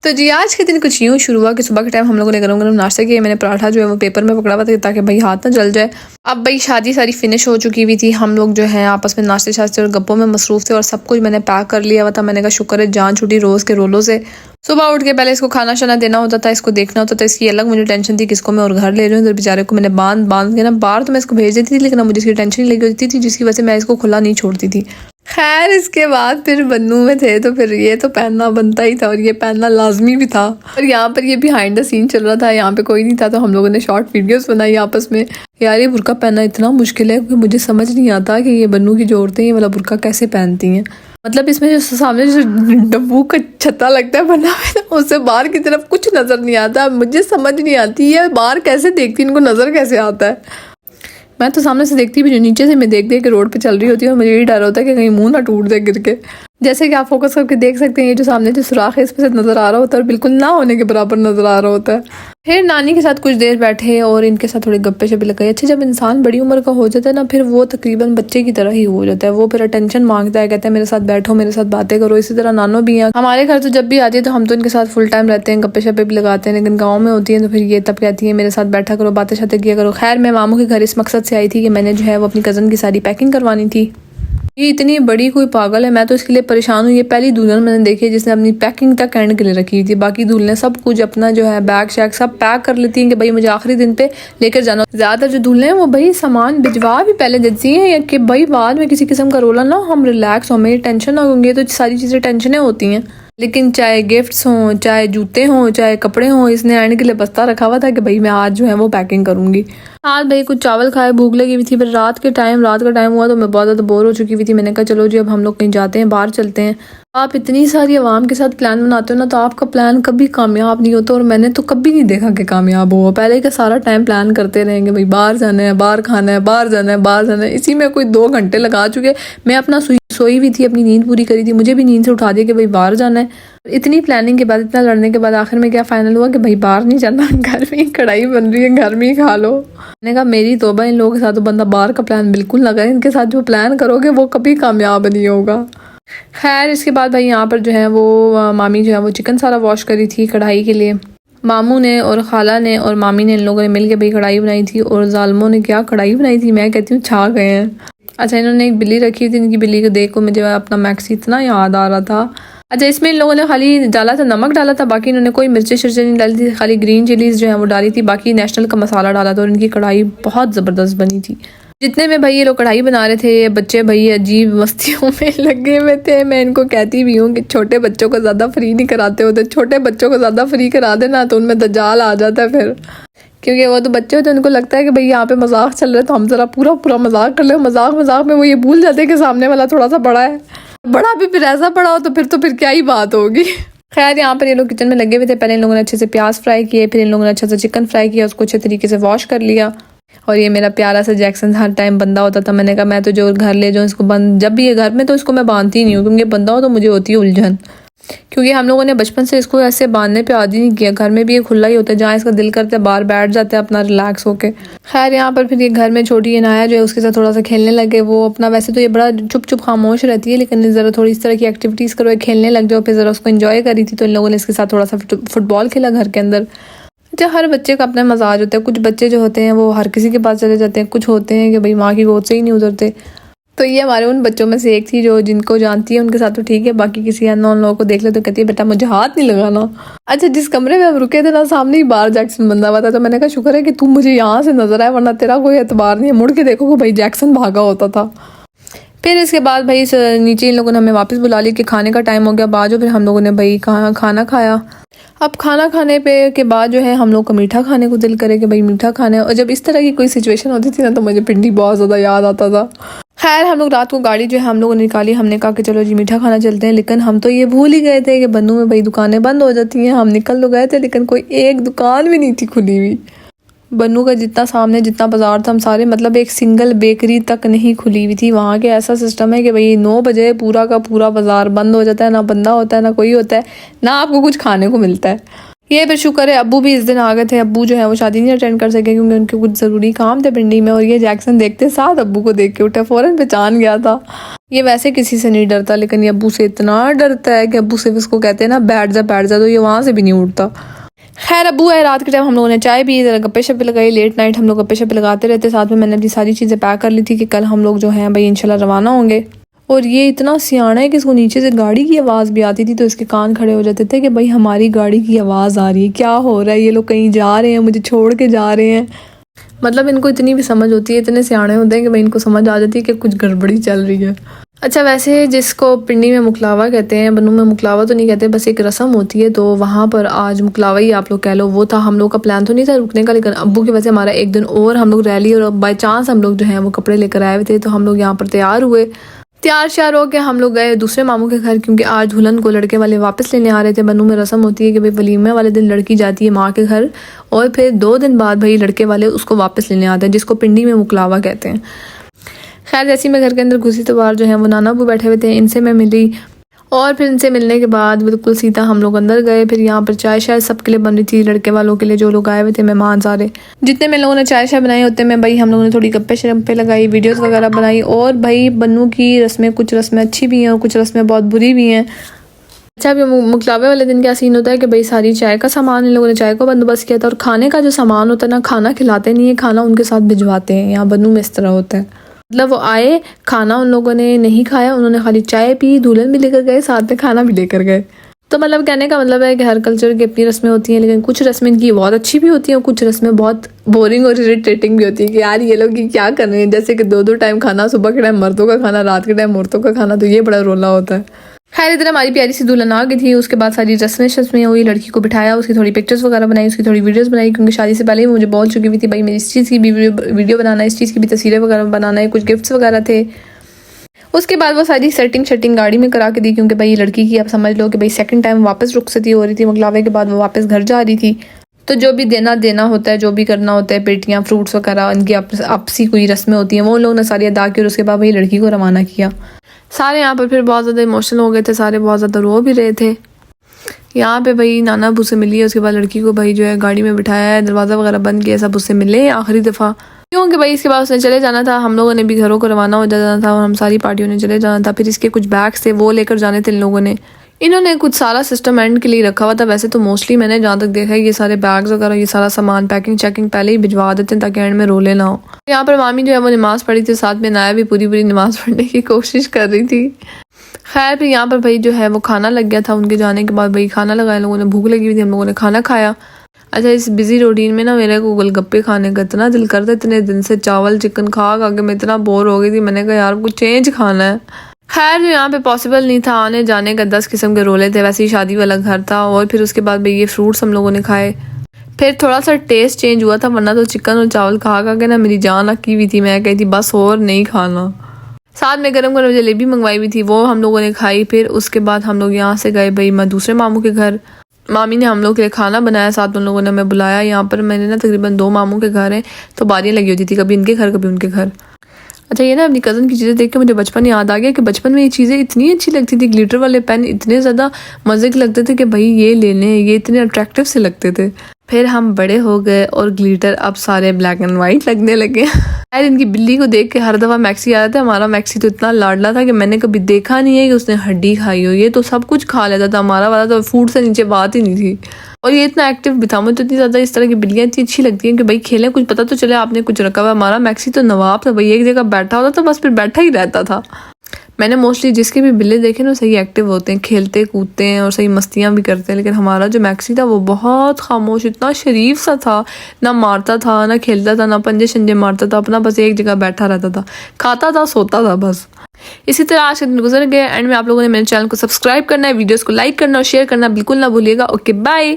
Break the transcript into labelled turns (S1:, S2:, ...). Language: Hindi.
S1: तो जी आज के दिन कुछ यूँ शुरू हुआ कि सुबह के टाइम हम लोगों ने गरम गरम नाश्ता किया। मैंने पराठा जो है वो पेपर में पकड़ा हुआ था ताकि भाई हाथ ना जल जाए। अब भाई शादी सारी फिनिश हो चुकी हुई थी, हम लोग जो है आपस में नाश्ते शास्ते और गप्पों में मसरूफ थे और सब कुछ मैंने पैक कर लिया हुआ था। मैंने कहा शुक्र है जान छुटी रोज़ के रोलों से। सुबह उठ के पहले इसको खाना शाना देना होता था, इसको देखना होता था, इसकी अलग मुझे टेंशन थी किसको मैं और घर ले रही हूँ। बेचारे को मैंने बांध के ना बाहर तो मैं इसको भेज देती थी, लेकिन मुझे इसकी टेंशन नहीं लगी होती थी जिसकी वजह से मैं इसको खुला नहीं छोड़ती थी। खैर इसके बाद फिर बन्नू में थे तो फिर ये तो पहनना बनता ही था और ये पहनना लाजमी भी था। और यहाँ पर ये बिहाइंड द सीन चल रहा था, यहाँ पे कोई नहीं था तो हम लोगों ने शॉर्ट वीडियोस बनाई आपस में। यार ये बुर्का पहनना इतना मुश्किल है क्योंकि मुझे समझ नहीं आता कि ये बन्नू की जो औरतें ये वाला बुर्का कैसे पहनती हैं। मतलब इसमें जो सामने जो डब्बू का छत्ता लगता है बना हुआ उससे बाहर की तरफ कुछ नज़र नहीं आता। मुझे समझ नहीं आती है बाहर कैसे देखती, इनको नज़र कैसे आता है। मैं तो सामने से देखती भी जो नीचे से मैं देख के रोड पे चल रही होती है और मुझे यही डर होता है कि कहीं मुंह ना टूट जाए गिर के। जैसे कि आप फोकस करके देख सकते हैं ये जो सामने जो सुराख है इसमें से नज़र आ रहा होता है और बिल्कुल ना होने के बराबर नज़र आ रहा होता है। फिर नानी के साथ कुछ देर बैठे और इनके साथ थोड़ी गप्पे शप्पे लगाई। अच्छा जब इंसान बड़ी उम्र का हो जाता है ना फिर वो तकरीबन बच्चे की तरह ही हो जाता है। वो फिर अटेंशन मांगता है, कहता है मेरे साथ बैठो, मेरे साथ बातें करो। इसी तरह नानो भी हैं हमारे घर, तो जब भी आती है तो हम तो इनके साथ फुल टाइम रहते हैं, गप्पे शप्पे भी लगाते हैं। लेकिन गाँव में होती है तो फिर ये तब कहती है मेरे साथ बैठा करो, बातें शातें किया करो। खैर मैं मामू के घर इस मकसद से आई थी कि मैंने जो है वो अपनी कज़न की सारी पैकिंग करवानी थी। ये इतनी बड़ी कोई पागल है, मैं तो इसके लिए परेशान हूँ। ये पहली दुल्हन मैंने देखी है जिसने अपनी पैकिंग तक एंड के लिए रखी थी। बाकी दुल्हनें सब कुछ अपना जो है बैग शैग सब पैक कर लेती हैं कि भाई मुझे आखिरी दिन पे लेकर जाना। ज़्यादातर जो दुल्हनें हैं वो भाई सामान भिजवा भी पहले देती हैं कि भाई बाद में किसी किस्म का रोला ना, हम रिलैक्स हों, मेरी टेंशन ना होंगी। तो सारी चीज़ें टेंशनें होती हैं। लेकिन चाहे गिफ्ट्स हों, चाहे जूते हों, चाहे कपड़े हों, इसने आने के लिए बस्ता रखा हुआ था कि भाई मैं आज जो है वो पैकिंग करूँगी। आज भाई कुछ चावल खाए, भूख लगी हुई थी। फिर रात का टाइम हुआ तो मैं बहुत ज़्यादा बोर हो चुकी हुई थी। मैंने कहा चलो जी अब हम लोग कहीं जाते हैं, बाहर चलते हैं। आप इतनी सारी आवाम के साथ प्लान बनाते हो ना तो आपका प्लान कभी कामयाब नहीं होता और मैंने तो कभी नहीं देखा कि कामयाब हुआ। पहले का सारा टाइम प्लान करते रहेंगे भाई बाहर जाना है, बाहर खाना है, बाहर जाना है, बाहर जाना है। इसी में कोई 2 घंटे लगा चुके। मैं अपना सोई हुई थी, अपनी नींद पूरी करी थी, मुझे भी नींद से उठा दिया कि भाई बाहर जाना है। इतनी प्लानिंग के बाद, इतना लड़ने के बाद आखिर में क्या फाइनल हुआ कि भाई बाहर नहीं जाना, घर में ही कढ़ाई बन रही है, घर में ही खा लो। मैंने कहा मेरी तौबा, इन लोगों के साथ तो बंदा बाहर का प्लान बिल्कुल ना करे। इनके साथ जो प्लान करोगे वो कभी कामयाब नहीं होगा। खैर इसके बाद भाई यहाँ पर जो है वो मामी जो है वो चिकन सारा वॉश करी थी कढ़ाई के लिए। मामू ने और खाला ने और मामी ने इन लोगों ने मिल के भाई कढ़ाई बनाई थी। और जालमों ने क्या कढ़ाई बनाई थी, मैं कहती हूँ छा गए हैं। अच्छा इन्होंने एक बिल्ली रखी थी, इनकी बिल्ली को देख को मुझे अपना मैक्सी इतना याद आ रहा था। अच्छा इसमें इन लोगों ने खाली डाला था, नमक डाला था, बाकी इन्होंने कोई मिर्ची शिर्ची नहीं डाली थी, खाली ग्रीन चिलीज जो है वो डाली थी। बाकी नेशनल का मसाला डाला था और इनकी कढ़ाई बहुत ज़बरदस्त बनी थी। जितने में भाई ये लोग कढ़ाई बना रहे थे ये बच्चे भाई अजीब मस्तियों में लगे हुए थे। मैं इनको कहती भी हूँ कि छोटे बच्चों को ज़्यादा फ्री नहीं कराते होते, छोटे बच्चों को ज़्यादा फ्री करा देना तो उनमें दज्जाल आ जाता है फिर। क्योंकि वो तो बच्चे होते हैं, उनको लगता है कि भाई यहाँ पे मजाक चल रहा है तो हम ज़रा पूरा मजाक कर ले। मजाक में वो ये भूल जाते हैं कि सामने वाला थोड़ा सा बड़ा है। बड़ा भी फिर ऐसा बड़ा हो तो फिर क्या ही बात होगी। खैर यहाँ पर ये लोग किचन में लगे हुए थे। पहले इन लोगों ने अच्छे से प्याज फ्राई किए, फिर इन लोगों ने अच्छे से चिकन फ्राई किया, उसको अच्छे तरीके से वॉश कर लिया। और ये मेरा प्यारा सा जैक्सन हर टाइम बंदा होता था। मैंने कहा मैं तो जो घर ले जाऊँ इसको बंद, जब भी ये घर में तो इसको मैं बांधती नहीं हूँ क्योंकि बंदा हो तो मुझे होती है उलझन। क्योंकि हम लोगों ने बचपन से इसको ऐसे बांधने पे आदी नहीं किया। घर में भी ये खुला ही होता है, जहाँ इसका दिल करता है बाहर बैठ जाता है अपना रिलैक्स होके। खैर यहाँ पर फिर ये घर में छोटी अनाया जो है उसके साथ थोड़ा सा खेलने लगे। वो अपना वैसे तो ये बड़ा चुप खामोश रहती है, लेकिन ज़रा थोड़ी इस तरह की एक्टिविटीज़ करो, खेलने लग जाओ। फिर ज़रा उसको इन्जॉय करी थी तो इन लोगों ने इसके साथ थोड़ा सा फुटबॉल खेला घर के अंदर। अच्छा हर बच्चे का अपना मजाज होता है। कुछ बच्चे जो होते हैं वो हर किसी के पास चले जाते हैं, कुछ होते हैं कि भाई माँ की गोद से ही नहीं उतरते। तो ये हमारे उन बच्चों में से एक थी जो जिनको जानती है उनके साथ तो ठीक है, बाकी किसी अननोन लोगों को देख ले तो कहती है बेटा मुझे हाथ नहीं लगाना। अच्छा जिस कमरे में हम रुके थे ना सामने ही बाहर जैक्सन बंदा हुआ था, तो मैंने कहा शुक्र है कि तू मुझे यहाँ से नजर आए वरना तेरा कोई एतबार नहीं है। मुड़ के देखो कि भाई जैक्सन भागा होता था। फिर इसके बाद भाई नीचे इन लोगों ने हमें वापस बुला लिया कि खाने का टाइम हो गया। बाद फिर हम लोगों ने भाई खाना खाया। अब खाना खाने पे के बाद जो है हम लोग को मीठा खाने को दिल करे कि भाई मीठा खाना है। और जब इस तरह की कोई सिचुएशन होती थी ना तो मुझे पिंडी बहुत ज़्यादा याद आता था। खैर हम लोग रात को गाड़ी जो है हम लोगों ने निकाली। हमने कहा कि चलो जी मीठा खाना चलते हैं, लेकिन हम तो ये भूल ही गए थे कि बन्नू में भाई दुकानें बंद हो जाती हैं। हम निकल तो गए थे लेकिन कोई एक दुकान भी नहीं थी खुली हुई। बन्नू का जितना सामने जितना बाजार था हम सारे मतलब एक सिंगल बेकरी तक नहीं खुली हुई थी। वहाँ के ऐसा सिस्टम है कि भाई 9 बजे पूरा का पूरा बाजार बंद हो जाता है, ना बंदा होता है ना कोई होता है, ना आपको कुछ खाने को मिलता है। ये फिर शुक्र है अब्बू भी इस दिन आ गए थे। अब्बू जो है वो शादी नहीं अटेंड कर सके क्योंकि उनके कुछ ज़रूरी काम थे पिंडी में। और ये जैक्सन देखते साथ अब्बू को देख के उठा, फ़ौरन पहचान गया था। ये वैसे किसी से नहीं डरता लेकिन ये अब्बू से इतना डरता है कि अब्बू सिर्फ इसको कहते हैं ना बैठ जा, तो ये वहाँ से भी नहीं उठता। खैर अब्बू है, रात के टाइम हम लोगों ने चाय पी, ज़रा गप्पे शप्पे लगाई। लेट नाइट हम लोग गप्पे शप्पे लगाते रहते। साथ में मैंने अपनी सारी चीज़ें पैक कर ली थी कि कल हम लोग जो हैं भाई इंशाल्लाह रवाना होंगे। और ये इतना सियाना है कि इसको नीचे से गाड़ी की आवाज़ भी आती थी तो इसके कान खड़े हो जाते थे कि भाई हमारी गाड़ी की आवाज़ आ रही है, क्या हो रहा है, ये लोग कहीं जा रहे हैं, मुझे छोड़ के जा रहे हैं। मतलब इनको इतनी भी समझ होती है, इतने सियाने होते हैं कि भाई इनको समझ आ जाती है कि कुछ गड़बड़ी चल रही है। अच्छा वैसे जिसको पिंडी में मुकलावा कहते हैं, बनू में मुकलावा तो नहीं कहते, बस एक रस्म होती है। तो वहाँ पर आज मुकलावा ही आप लोग कह लो, वो था। हम लोग का प्लान तो नहीं था रुकने का, लेकिन अब्बू की वजह से हमारा एक दिन और हम लोग रह लिए। और बाई चांस हम लोग जो हैं वो कपड़े लेकर आए हुए थे तो हम लोग यहाँ पर तैयार हुए। तैयार श्यार हो के हम लोग गए दूसरे मामू के घर क्योंकि आज दुल्हन को लड़के वाले वापस लेने आ रहे थे। बनू में रस्म होती है कि भाई वलीमे वाले दिन लड़की जाती है माँ के घर और फिर 2 दिन बाद भाई लड़के वाले उसको वापस लेने आते हैं, जिसको पिंडी में मुकलावा कहते हैं। खैर जैसे मैं घर के अंदर घुसी तो बाहर जो है वो नाना अबू बैठे हुए थे, इनसे मैं मिली। और फिर इनसे मिलने के बाद बिल्कुल सीधा हम लोग अंदर गए। फिर यहाँ पर चाय शायद सबके लिए बन रही थी, लड़के वालों के लिए जो लोग आए हुए थे मेहमान सारे। जितने में लोगों ने चाय शाय बनाए होते में भाई हम लोगों ने थोड़ी गप्पे शप्पे लगाई, वीडियोस वगैरह बनाई। और भाई बनू की रस्में, कुछ रस्में अच्छी भी हैं और कुछ रस्में बहुत बुरी भी हैं। अच्छा अभी मुकलावे वाले दिन क्या सीन होता है कि भाई सारी चाय का सामान इन लोगों ने चाय को बंदोबस्त किया था। और खाने का जो सामान होता है ना, खाना खिलाते नहीं है, खाना उनके साथ भिजवाते हैं। यहाँ बनू में इस तरह होता है, मतलब वो आए, खाना उन लोगों ने नहीं खाया, उन्होंने खाली चाय पी, दुल्हन भी लेकर गए, साथ में खाना भी लेकर गए। तो मतलब कहने का मतलब है कि हर कल्चर की अपनी रस्में होती हैं, लेकिन कुछ रस्में इनकी बहुत अच्छी भी होती हैं और कुछ रस्में बहुत बोरिंग और इरिटेटिंग भी होती है कि यार ये लोग ये क्या कर रहे हैं। जैसे कि 2-2 टाइम खाना, सुबह के टाइम मर्दों का खाना, रात के टाइम औरतों का खाना, तो ये बड़ा रोला होता है। खैर इधर हमारी प्यारी सी दुल्हन आ गई थी। उसके बाद सारी रस्में हुई, लड़की को बिठाया, उसकी थोड़ी पिक्चर्स वगैरह बनाई, उसकी थोड़ी वीडियोस बनाई क्योंकि शादी से पहले ही मुझे बोल चुकी हुई थी भाई मेरी इस चीज़ की भी वीडियो बनाना है, इस चीज़ की भी तस्वीरें वगैरह बनाना है, कुछ गिफ्ट्स वगैरह थे। उसके बाद वो सारी सेटिंग गाड़ी में करा के दी क्योंकि भाई लड़की की आप समझ लो कि भाई सेकंड टाइम वापस रुखसती हो रही थी मुकलावे के बाद, वो वापस घर जा रही थी। तो जो भी देना होता है, जो भी करना होता है, पेटियाँ, फ्रूट्स वगैरह, इनकी आपसी कोई रस्में होती हैं, वो लोग ने सारी अदा की। और उसके बाद भाई लड़की को रवाना किया। सारे यहाँ पर फिर बहुत ज़्यादा इमोशनल हो गए थे, सारे बहुत ज़्यादा रो भी रहे थे। यहाँ पे भाई नाना अबू से मिली है, उसके बाद लड़की को भाई जो है गाड़ी में बिठाया है, दरवाज़ा वगैरह बंद किया, सब उससे मिले आखिरी दफ़ा क्योंकि भाई इसके बाद उसने चले जाना था। हम लोगों ने भी घरों को रवाना हो जाना था और हम सारी पार्टियों ने चले जाना था। फिर इसके कुछ बैग्स थे वो लेकर जाने थे इन लोगों ने। इन्होंने कुछ सारा सिस्टम एंड के लिए रखा हुआ था। वैसे तो मोस्टली मैंने जहाँ तक देखा है ये सारे बैग्स वगैरह, ये सारा सामान पैकिंग चेकिंग पहले ही भिजवा देते हैं ताकि एंड में रोले ना हो। यहाँ पर मामी जो है वो नमाज़ पढ़ी थी, साथ में नाया भी पूरी नमाज़ पढ़ने की कोशिश कर रही थी। खैर फिर यहाँ पर भाई जो है वो खाना लग गया था। उनके जाने के बाद भाई खाना लगाया, लोगों ने भूख लगी हुई थी, हम लोगों ने खाना खाया। अच्छा इस बिजी रूटीन में ना मेरे को गोलगप्पे खाने का इतना दिल करता है। इतने दिन से चावल चिकन खा के मैं इतना बोर हो गई थी, मैंने कहा यार कुछ चेंज खाना है। खैर यहाँ पे पॉसिबल नहीं था आने जाने का, 10 किस्म के रोले थे, वैसे ही शादी वाला घर था। और फिर उसके बाद भाई ये फ्रूट्स हम लोगों ने खाए, फिर थोड़ा सा टेस्ट चेंज हुआ था, वरना तो चिकन और चावल खा के ना मेरी जान अकी हुई थी। मैं कही थी बस और नहीं खाना। साथ में गरम गरम जलेबी मंगवाई हुई थी, वो हम लोगों ने खाई। फिर उसके बाद हम लोग यहाँ से गए भाई मैं दूसरे मामू के घर। मामी ने हम लोग के लिए खाना बनाया, साथ उन लोगों ने हमें बुलाया। यहाँ पर मैंने ना तकरीबन 2 मामू के घर हैं तो बारियाँ लगी होती थी, कभी इनके घर कभी उनके घर। अच्छा ये ना अपनी कज़न की चीज़ें देख के मुझे बचपन याद आ गया कि बचपन में ये चीज़ें इतनी अच्छी लगती थी। ग्लिटर वाले पेन इतने ज़्यादा मज़े के लगते थे कि भाई ये ले लें, ये इतने अट्रैक्टिव से लगते थे। फिर हम बड़े हो गए और ग्लिटर अब सारे ब्लैक एंड वाइट लगने लगे। यार इनकी बिल्ली को देख के हर दफ़ा मैक्सी आ जाता है। हमारा मैक्सी तो इतना लाडला था कि मैंने कभी देखा नहीं है कि उसने हड्डी खाई हो। ये तो सब कुछ खा लेता था, हमारा वाला तो फूड से नीचे बात ही नहीं थी। और ये इतना एक्टिव भी था। मुझे तो इतनी ज़्यादा इस तरह की बिल्लियाँ इतनी अच्छी लगती हैं कि भाई खेलें, कुछ पता तो चले आपने कुछ रखा हुआ। हमारा मैक्सी तो नवाब था भाई, एक जगह बैठा होता था बस, फिर बैठा ही रहता था। मैंने मोस्टली जिसके भी बिल्ले देखे ना सही एक्टिव होते हैं, खेलते कूदते हैं और सही मस्तियाँ भी करते हैं। लेकिन हमारा जो मैक्सी था वो बहुत खामोश, इतना शरीफ सा था, ना मारता था ना खेलता था ना पंजे शंजे मारता था, अपना बस एक जगह बैठा रहता था, खाता था सोता था बस। इसी तरह आज के दिन गुजर गए। एंड में आप लोगों ने मेरे चैनल को सब्सक्राइब करना है, वीडियोस को लाइक करना और शेयर करना बिल्कुल ना भूलिएगा। Okay bye.